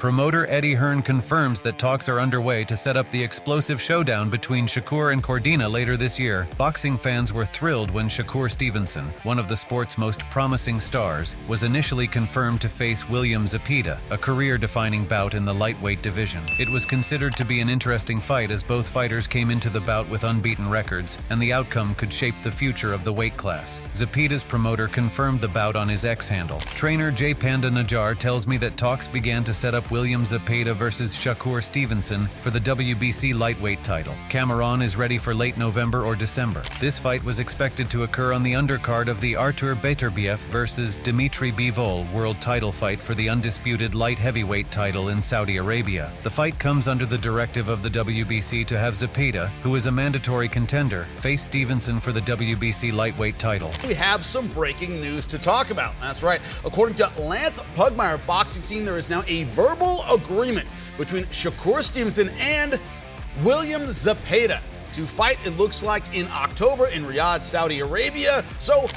Promoter Eddie Hearn confirms that talks are underway to set up the explosive showdown between Shakur and Cordina later this year. Boxing fans were thrilled when Shakur Stevenson, one of the sport's most promising stars, was initially confirmed to face William Zepeda, a career-defining bout in the lightweight division. It was considered to be an interesting fight as both fighters came into the bout with unbeaten records, and the outcome could shape the future of the weight class. Zepeda's promoter confirmed the bout on his X handle. Trainer J. Panda Najjar tells me that talks began to set up William Zepeda versus Shakur Stevenson for the WBC lightweight title. Cameron is ready for late November or December. This fight was expected to occur on the undercard of the Artur Beterbiev versus Dimitri Bivol world title fight for the undisputed light heavyweight title in Saudi Arabia. The fight comes under the directive of the WBC to have Zepeda, who is a mandatory contender, face Stevenson for the WBC lightweight title. We have some breaking news to talk about. That's right. According to Lance Pugmire, Boxing Scene, there is now a verbal agreement between Shakur Stevenson and William Zepeda to fight, it looks like, in October in Riyadh, Saudi Arabia.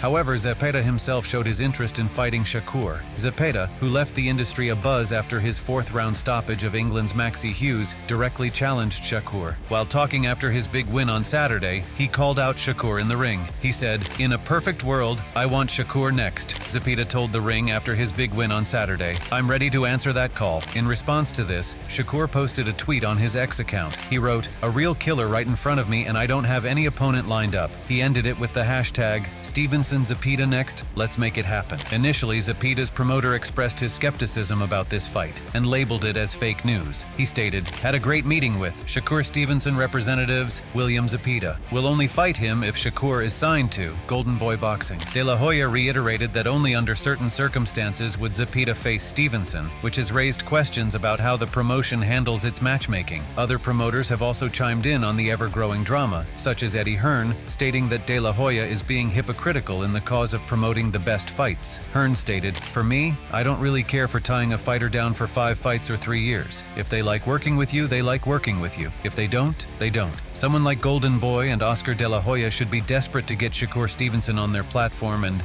However, Zepeda himself showed his interest in fighting Shakur. Zepeda, who left the industry abuzz after his fourth-round stoppage of England's Maxie Hughes, directly challenged Shakur. While talking after his big win on Saturday, he called out Shakur in the ring. He said, "In a perfect world, I want Shakur next." Zepeda told the ring after his big win on Saturday, "I'm ready to answer that call." In response to this, Shakur posted a tweet on his X account. He wrote, "A real killer right in front of me, and I don't have any opponent lined up." He ended it with the hashtag Stevenson Zepeda next, let's make it happen. Initially, Zepeda's promoter expressed his skepticism about this fight and labeled it as fake news. He stated, "Had a great meeting with Shakur Stevenson representatives, William Zepeda. Will only fight him if Shakur is signed to Golden Boy Boxing." De La Hoya reiterated that only under certain circumstances would Zepeda face Stevenson, which has raised questions about how the promotion handles its matchmaking. Other promoters have also chimed in on the ever-growing drama, such as Eddie Hearn, stating that De La Hoya is being hypocritical in the cause of promoting the best fights. Hearn stated, "For me, I don't really care for tying a fighter down for 5 fights or 3 years. If they like working with you, they like working with you. If they don't, they don't." Someone like Golden Boy and Oscar De La Hoya should be desperate to get Shakur Stevenson on their platform and,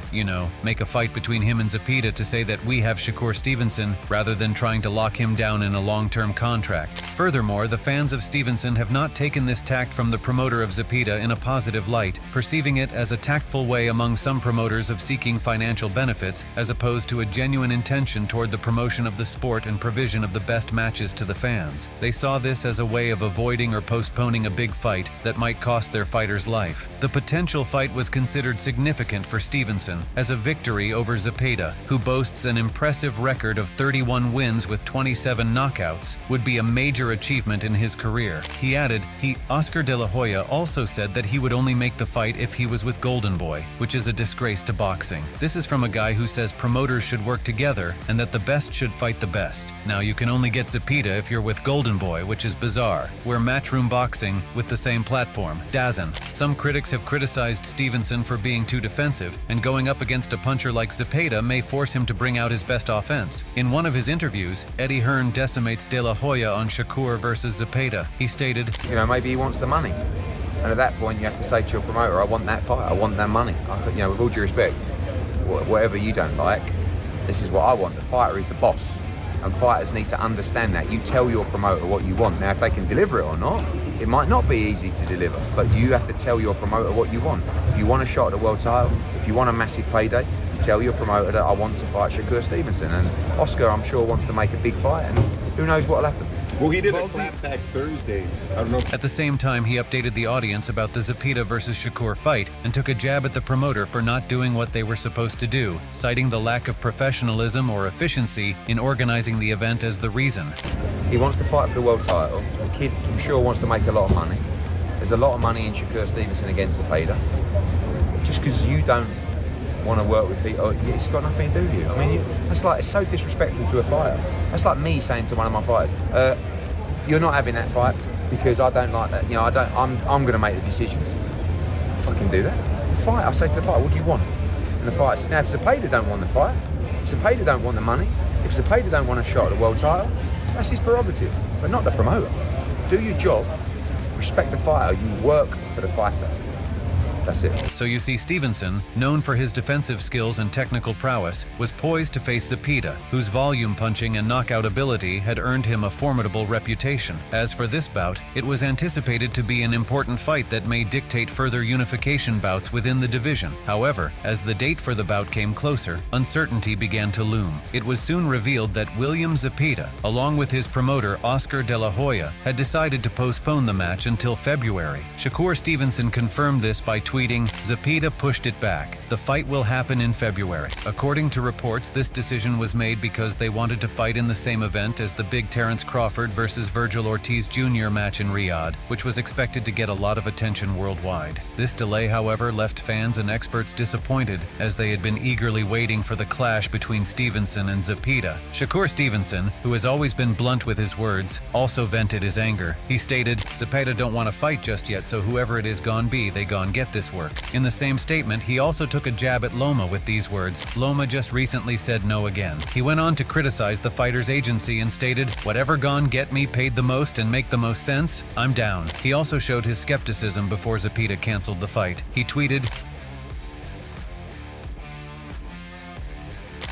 make a fight between him and Zepeda to say that we have Shakur Stevenson, rather than trying to lock him down in a long-term contract. Furthermore, the fans of Stevenson have not taken this tact from the promoter of Zepeda in a positive light, perceiving it as a tactful way among some promoters of seeking financial benefits, as opposed to a genuine intention toward the promotion of the sport and provision of the best matches to the fans. They saw this as a way of avoiding or postponing a big fight that might cost their fighter's life. The potential fight was considered significant for Stevenson, as a victory over Zepeda, who boasts an impressive record of 31 wins with 27 knockouts, would be a major achievement in his career. He added, Oscar De La Hoya also said that he would only make the fight if he was with Golden Boy, which is a disgrace to boxing. This is from a guy who says promoters should work together and that the best should fight the best. Now, you can only get Zepeda if you're with Golden Boy, which is bizarre. We're Matchroom Boxing with the same platform, DAZN. Some critics have criticized Stevenson for being too defensive, and going up against a puncher like Zepeda may force him to bring out his best offense. In one of his interviews, Eddie Hearn decimates De La Hoya on Shakur versus Zepeda. He stated, maybe he wants the money. And at that point, you have to say to your promoter, I want that fight, I want that money. With all due respect, whatever you don't like, this is what I want. The fighter is the boss. And fighters need to understand that. You tell your promoter what you want. Now, if they can deliver it or not, it might not be easy to deliver, but you have to tell your promoter what you want. If you want a shot at the world title, if you want a massive payday, you tell your promoter that I want to fight Shakur Stevenson. And Oscar, I'm sure, wants to make a big fight, and who knows what'll happen. Well, he did a clapback Thursdays. I don't know. At the same time, he updated the audience about the Zepeda versus Shakur fight and took a jab at the promoter for not doing what they were supposed to do, citing the lack of professionalism or efficiency in organizing the event as the reason. He wants to fight for the world title. The kid, I'm sure, wants to make a lot of money. There's a lot of money in Shakur Stevenson against Zepeda. Just because you don't want to work with people, it's got nothing to do with you. It's so disrespectful to a fighter. That's like me saying to one of my fighters, you're not having that fight because I don't like that. I'm going to make the decisions. I fucking do that. I say to the fighter, what do you want? And the fighter says, now if Zepeda don't want the fight, if Zepeda don't want the money, if Zepeda don't want a shot at the world title, that's his prerogative, but not the promoter. Do your job, respect the fighter, you work for the fighter. That's it. So you see, Stevenson, known for his defensive skills and technical prowess, was poised to face Zepeda, whose volume punching and knockout ability had earned him a formidable reputation. As for this bout, it was anticipated to be an important fight that may dictate further unification bouts within the division. However, as the date for the bout came closer, uncertainty began to loom. It was soon revealed that William Zepeda, along with his promoter Oscar De La Hoya, had decided to postpone the match until February. Shakur Stevenson confirmed this by tweeting, "Zepeda pushed it back. The fight will happen in February." According to reports, this decision was made because they wanted to fight in the same event as the big Terence Crawford versus Virgil Ortiz Jr. match in Riyadh, which was expected to get a lot of attention worldwide. This delay, however, left fans and experts disappointed, as they had been eagerly waiting for the clash between Stevenson and Zepeda. Shakur Stevenson, who has always been blunt with his words, also vented his anger. He stated, "Zepeda don't want to fight just yet, so whoever it is gon' be, they gon' get this work." In the same statement, he also took a jab at Loma with these words, "Loma just recently said no again." He went on to criticize the fighter's agency and stated, "Whatever gon' get me paid the most and make the most sense, I'm down." He also showed his skepticism before Zepeda canceled the fight. He tweeted,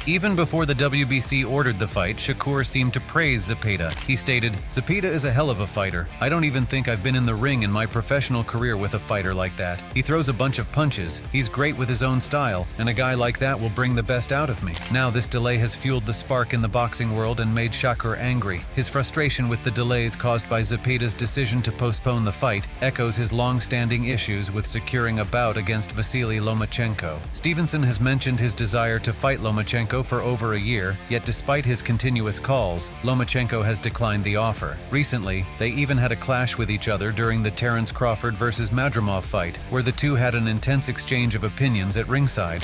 "Even before the WBC ordered the fight, Shakur seemed to praise Zepeda. He stated, 'Zepeda is a hell of a fighter. I don't even think I've been in the ring in my professional career with a fighter like that. He throws a bunch of punches, he's great with his own style, and a guy like that will bring the best out of me.' Now this delay has fueled the spark in the boxing world and made Shakur angry. His frustration with the delays caused by Zepeda's decision to postpone the fight echoes his long-standing issues with securing a bout against Vasily Lomachenko. Stevenson has mentioned his desire to fight Lomachenko for over a year, yet despite his continuous calls, Lomachenko has declined the offer. Recently, they even had a clash with each other during the Terence Crawford versus Madrimov fight, where the two had an intense exchange of opinions at ringside.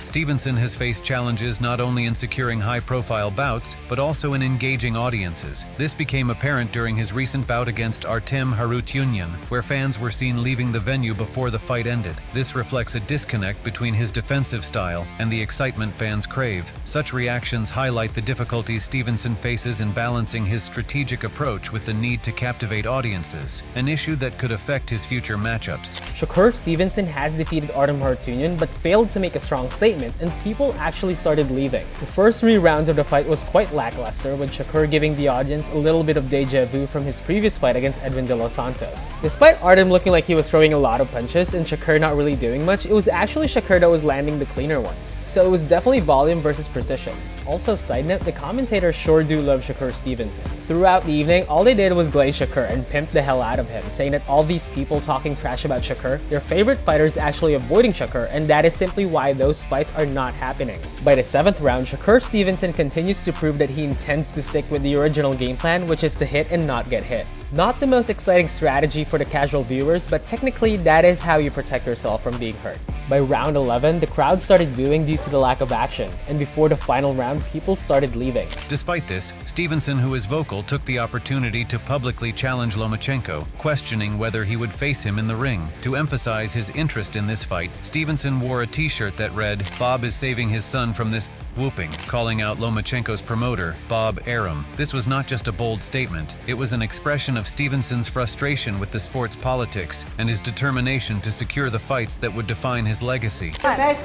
Stevenson has faced challenges not only in securing high-profile bouts, but also in engaging audiences. This became apparent during his recent bout against Artem Harutyunyan, where fans were seen leaving the venue before the fight ended. This reflects a disconnect between his defensive style and the excitement fans crave. Such reactions highlight the difficulties Stevenson faces in balancing his strategic approach with the need to captivate audiences, an issue that could affect his future matchups. Shakur Stevenson has defeated Artem Harutyunyan but failed to make a strong statement, and people actually started leaving. The first 3 rounds of the fight was quite lackluster, with Shakur giving the audience a little bit of deja vu from his previous fight against Edwin De Los Santos. Despite Artem looking like he was throwing a lot of punches and Shakur not really doing much, it was actually Shakur that was landing the cleaner ones. So it was definitely volume versus precision. Also, side note, the commentators sure do love Shakur Stevenson. Throughout the evening, all they did was glaze Shakur and pimp the hell out of him, saying that all these people talking trash about Shakur, their favorite fighter is actually avoiding Shakur, and that is simply why those fights are not happening. By the 7th round, Shakur Stevenson continues to prove that he intends to stick with the original game plan, which is to hit and not get hit. Not the most exciting strategy for the casual viewers, but technically that is how you protect yourself from being hurt. By round 11, the crowd started booing due to the lack of action, and before the final round, people started leaving. Despite this, Stevenson, who is vocal, took the opportunity to publicly challenge Lomachenko, questioning whether he would face him in the ring. To emphasize his interest in this fight, Stevenson wore a t-shirt that read, "Bob is saving his son from this whooping," calling out Lomachenko's promoter, Bob Arum. This was not just a bold statement, it was an expression of Stevenson's frustration with the sport's politics and his determination to secure the fights that would define his legacy. That's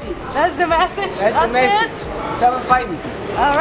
the message? That's the message. Tell him fight me.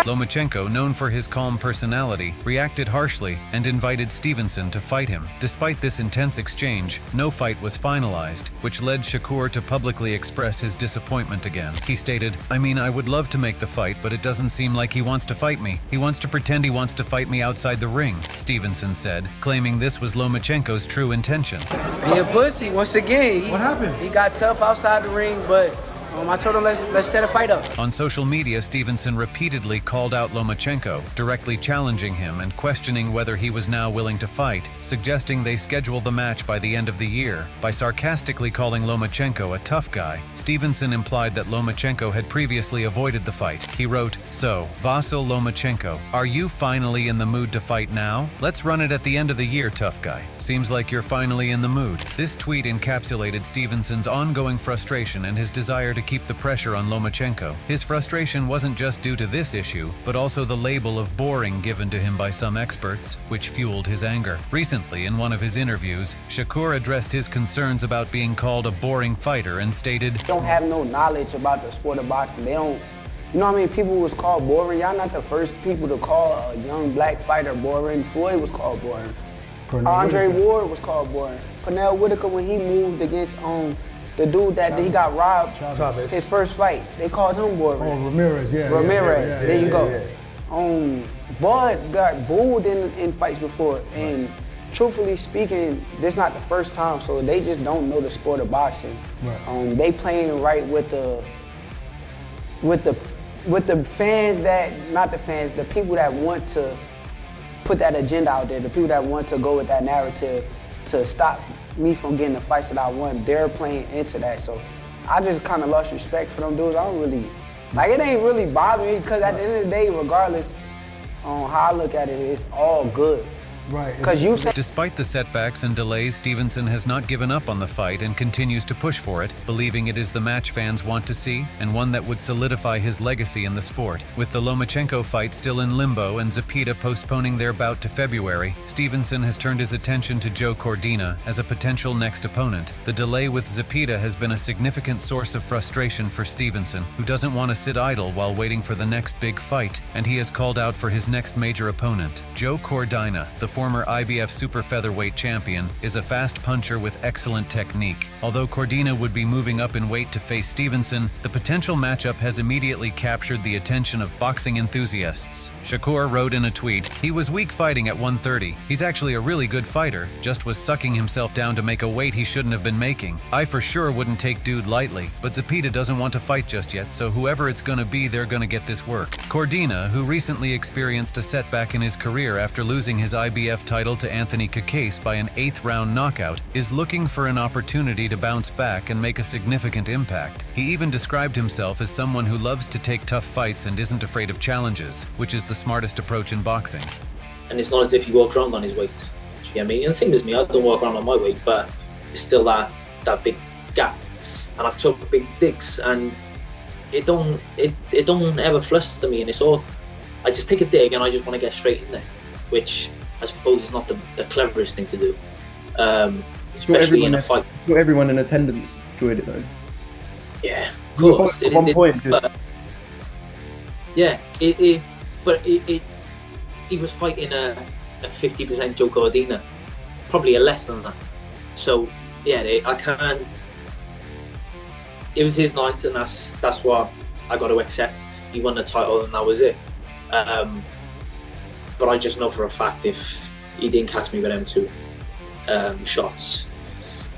Lomachenko, known for his calm personality, reacted harshly and invited Stevenson to fight him. Despite this intense exchange, no fight was finalized, which led Shakur to publicly express his disappointment again. He stated, "I mean, I would love to make the fight, but it doesn't seem like he wants to fight me. He wants to pretend he wants to fight me outside the ring," Stevenson said, claiming this was Lomachenko's true intention. He a pussy once again. What happened? He got tough outside the ring, but I told him let's set a fight up. On social media, Stevenson repeatedly called out Lomachenko, directly challenging him and questioning whether he was now willing to fight, suggesting they schedule the match by the end of the year. By sarcastically calling Lomachenko a tough guy, Stevenson implied that Lomachenko had previously avoided the fight. He wrote, "So, Vasyl Lomachenko, are you finally in the mood to fight now? Let's run it at the end of the year, tough guy. Seems like you're finally in the mood." This tweet encapsulated Stevenson's ongoing frustration and his desire to keep the pressure on Lomachenko. His frustration wasn't just due to this issue, but also the label of boring given to him by some experts, which fueled his anger. Recently, in one of his interviews, Shakur addressed his concerns about being called a boring fighter and stated, They don't have no knowledge about the sport of boxing. They don't, you know what I mean? People was called boring. Y'all not the first people to call a young black fighter boring. Floyd was called boring. Andre Ward was called boring. Pernell Whitaker, when he moved against the dude that he got robbed his first fight, they called him boring. Oh, Ramirez, yeah. Ramirez, yeah, there you go. yeah. Bud got booed in fights before, and truthfully speaking, this not the first time, so they just don't know the sport of boxing. Right. They playing right with the fans that, not the fans, the people that want to put that agenda out there, the people that want to go with that narrative to stop me from getting the fights that I want, they're playing into that. So I just kind of lost respect for them dudes. I don't really, like, it ain't really bothering me, because at the end of the day, regardless on how I look at it, it's all good. Right. Because you say Despite the setbacks and delays, Stevenson has not given up on the fight and continues to push for it, believing it is the match fans want to see and one that would solidify his legacy in the sport. With the Lomachenko fight still in limbo and Zepeda postponing their bout to February, Stevenson has turned his attention to Joe Cordina as a potential next opponent. The delay with Zepeda has been a significant source of frustration for Stevenson, who doesn't want to sit idle while waiting for the next big fight, and he has called out for his next major opponent. Joe Cordina, the former IBF super featherweight champion, is a fast puncher with excellent technique. Although Cordina would be moving up in weight to face Stevenson, the potential matchup has immediately captured the attention of boxing enthusiasts. Shakur wrote in a tweet, "He was weak fighting at 130. He's actually a really good fighter, just was sucking himself down to make a weight he shouldn't have been making. I for sure wouldn't take dude lightly, but Zepeda doesn't want to fight just yet, so whoever it's gonna be, they're gonna get this work." Cordina, who recently experienced a setback in his career after losing his IBF title to Anthony Kakase by an 8th-round knockout, is looking for an opportunity to bounce back and make a significant impact. He even described himself as someone who loves to take tough fights and isn't afraid of challenges, which is the smartest approach in boxing. And it's not as if he walked around on his weight. Do you get me? And same as me, I don't walk around on my weight, but it's still that big gap. And I've took big digs, and it don't ever fluster me, and it's all, I just take a dig and I just want to get straight in there, which I suppose is not the cleverest thing to do, especially in a fight. Not everyone in attendance enjoyed it though. Yeah, of course. At one point, just... he was fighting a 50% Joe Cordina, probably a less than that. So yeah, I can't. It was his night, and that's what I got to accept. He won the title, and that was it. But I just know for a fact if he didn't catch me with them two shots,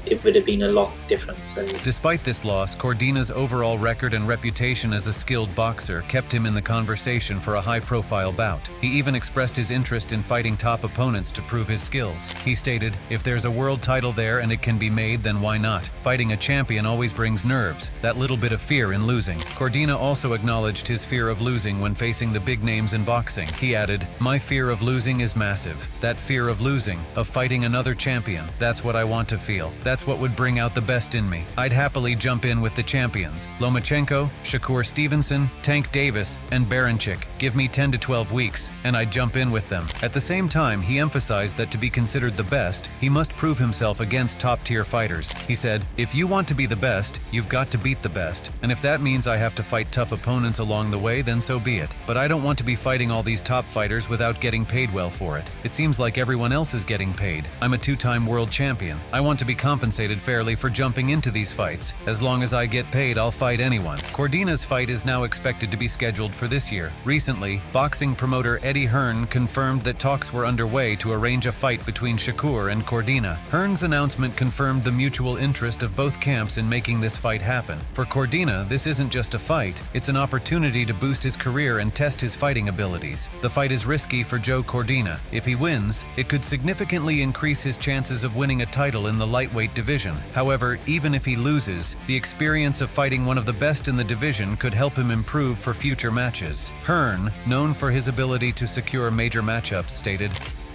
it would have been a lot different. Despite this loss, Cordina's overall record and reputation as a skilled boxer kept him in the conversation for a high-profile bout. He even expressed his interest in fighting top opponents to prove his skills. He stated, "If there's a world title there and it can be made, then why not? Fighting a champion always brings nerves, that little bit of fear in losing." Cordina also acknowledged his fear of losing when facing the big names in boxing. He added, "My fear of losing is massive. That fear of losing, of fighting another champion, that's what I want to feel. That's what would bring out the best in me. I'd happily jump in with the champions. Lomachenko, Shakur Stevenson, Tank Davis, and Baranchik. Give me 10 to 12 weeks, and I'd jump in with them." At the same time, he emphasized that to be considered the best, he must prove himself against top-tier fighters. He said, "If you want to be the best, you've got to beat the best. And if that means I have to fight tough opponents along the way, then so be it. But I don't want to be fighting all these top fighters without getting paid well for it. It seems like everyone else is getting paid. I'm a 2-time world champion. I want to be compensated compensated fairly for jumping into these fights. As long as I get paid, I'll fight anyone. Cordina's fight is now expected to be scheduled for this year. Recently, boxing promoter Eddie Hearn confirmed that talks were underway to arrange a fight between Shakur and Cordina. Hearn's announcement confirmed the mutual interest of both camps in making this fight happen. For Cordina, this isn't just a fight, it's an opportunity to boost his career and test his fighting abilities. The fight is risky for Joe Cordina. If he wins, it could significantly increase his chances of winning a title in the lightweight division. However, even if he loses, the experience of fighting one of the best in the division could help him improve for future matches. Hearn, known for his ability to secure major matchups, stated,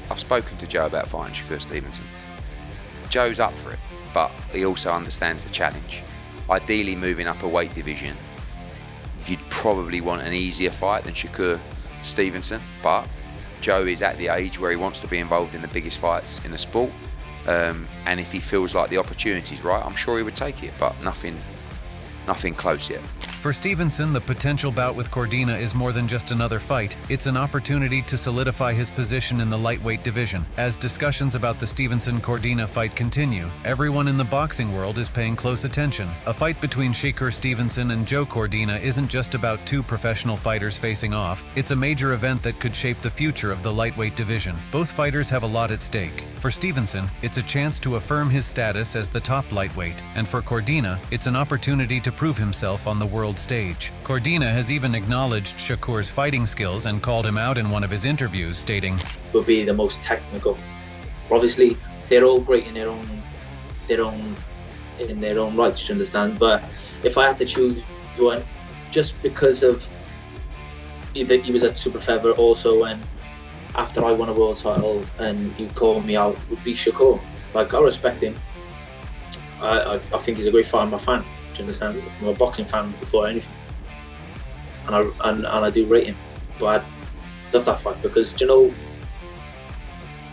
I've spoken to Joe about fighting Shakur Stevenson. Joe's up for it, but he also understands the challenge. Ideally, moving up a weight division, you'd probably want an easier fight than Shakur Stevenson, but Joe is at the age where he wants to be involved in the biggest fights in the sport, and if he feels like the opportunity's right, I'm sure he would take it, but nothing close yet. For Stevenson, the potential bout with Cordina is more than just another fight. It's an opportunity to solidify his position in the lightweight division. As discussions about the Stevenson-Cordina fight continue, everyone in the boxing world is paying close attention. A fight between Shakur Stevenson and Joe Cordina isn't just about two professional fighters facing off. It's a major event that could shape the future of the lightweight division. Both fighters have a lot at stake. For Stevenson, it's a chance to affirm his status as the top lightweight, and for Cordina, it's an opportunity to prove himself on the world stage. Cordina has even acknowledged Shakur's fighting skills and called him out in one of his interviews, stating, "Will be the most technical." Obviously, they're all great in their own rights, you understand. But if I had to choose one, just because of either he was at super feather also, and after I won a world title and you called me out, would be Shakur. Like, I respect him. I think he's a great fighter. I'm a fan. Do you understand? I'm a boxing fan before anything, and I do rate him. But I love that fight because, you know,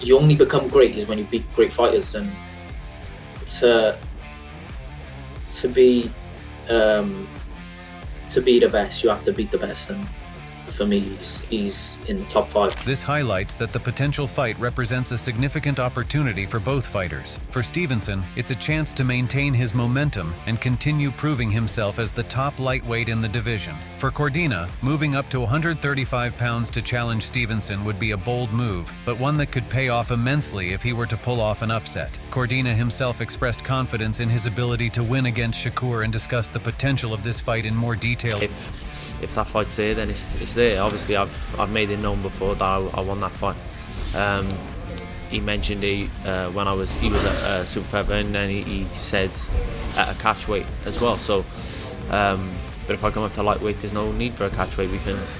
you only become great is when you beat great fighters, and to be the best, you have to beat the best. And for me, he's in the top 5. This highlights that the potential fight represents a significant opportunity for both fighters. For Stevenson, it's a chance to maintain his momentum and continue proving himself as the top lightweight in the division. For Cordina, moving up to 135 pounds to challenge Stevenson would be a bold move, but one that could pay off immensely if he were to pull off an upset. Cordina himself expressed confidence in his ability to win against Shakur and discussed the potential of this fight in more detail. If that fight's there, then it's there. Obviously, I've made it known before that I won that fight. He mentioned when he was at super feather, and then he said at a catch weight as well. So, but if I come up to lightweight, there's no need for a catch weight. We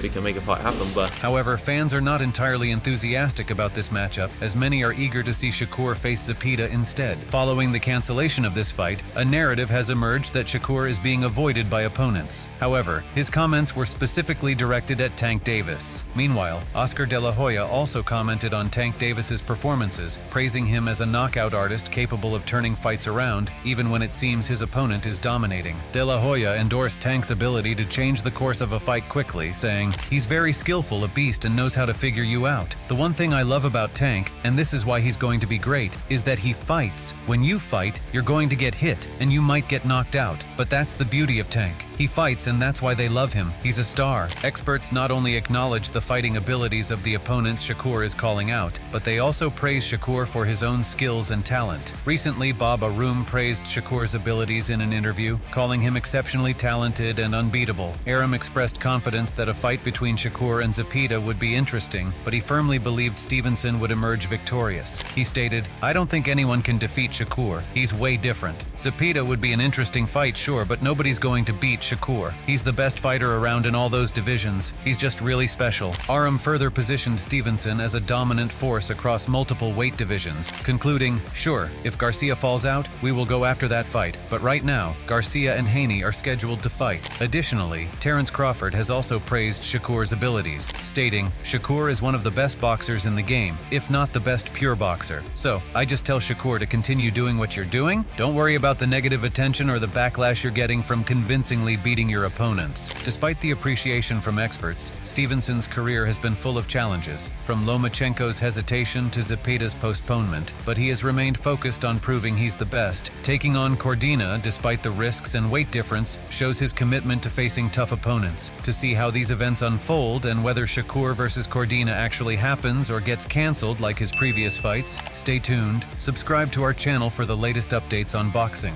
can make a fight happen. But however, fans are not entirely enthusiastic about this matchup, as many are eager to see Shakur face Zepeda instead. Following the cancellation of this fight, a narrative has emerged that Shakur is being avoided by opponents. However, his comments were specifically directed at Tank Davis. Meanwhile, Oscar De La Hoya also commented on Tank Davis's performances, praising him as a knockout artist capable of turning fights around, even when it seems his opponent is dominating. De La Hoya endorsed Tank's ability to change the course of a fight quickly, saying, "He's very skillful, a beast, and knows how to figure you out. The one thing I love about Tank, and this is why he's going to be great, is that he fights. When you fight, you're going to get hit, and you might get knocked out. But that's the beauty of Tank. He fights, and that's why they love him. He's a star." Experts not only acknowledge the fighting abilities of the opponents Shakur is calling out, but they also praise Shakur for his own skills and talent. Recently, Bob Arum praised Shakur's abilities in an interview, calling him exceptionally talented and unbeatable. Arum expressed confidence that a fight between Shakur and Zepeda would be interesting, but he firmly believed Stevenson would emerge victorious. He stated, "I don't think anyone can defeat Shakur. He's way different. Zepeda would be an interesting fight, sure, but nobody's going to beat Shakur. He's the best fighter around in all those divisions. He's just really special." Arum further positioned Stevenson as a dominant force across multiple weight divisions, concluding, "Sure, if Garcia falls out, we will go after that fight, but right now, Garcia and Haney are scheduled to fight." Additionally, Terence Crawford has also praised Shakur's abilities, stating, "Shakur is one of the best boxers in the game, if not the best pure boxer. So, I just tell Shakur to continue doing what you're doing. Don't worry about the negative attention or the backlash you're getting from convincingly beating your opponents." Despite the appreciation from experts, Stevenson's career has been full of challenges, from Lomachenko's hesitation to Zepeda's postponement, but he has remained focused on proving he's the best. Taking on Cordina, despite the risks and weight difference, shows his commitment to facing tough opponents. To see how these events unfold and whether Shakur versus Cordina actually happens or gets cancelled like his previous fights, stay tuned. Subscribe to our channel for the latest updates on boxing.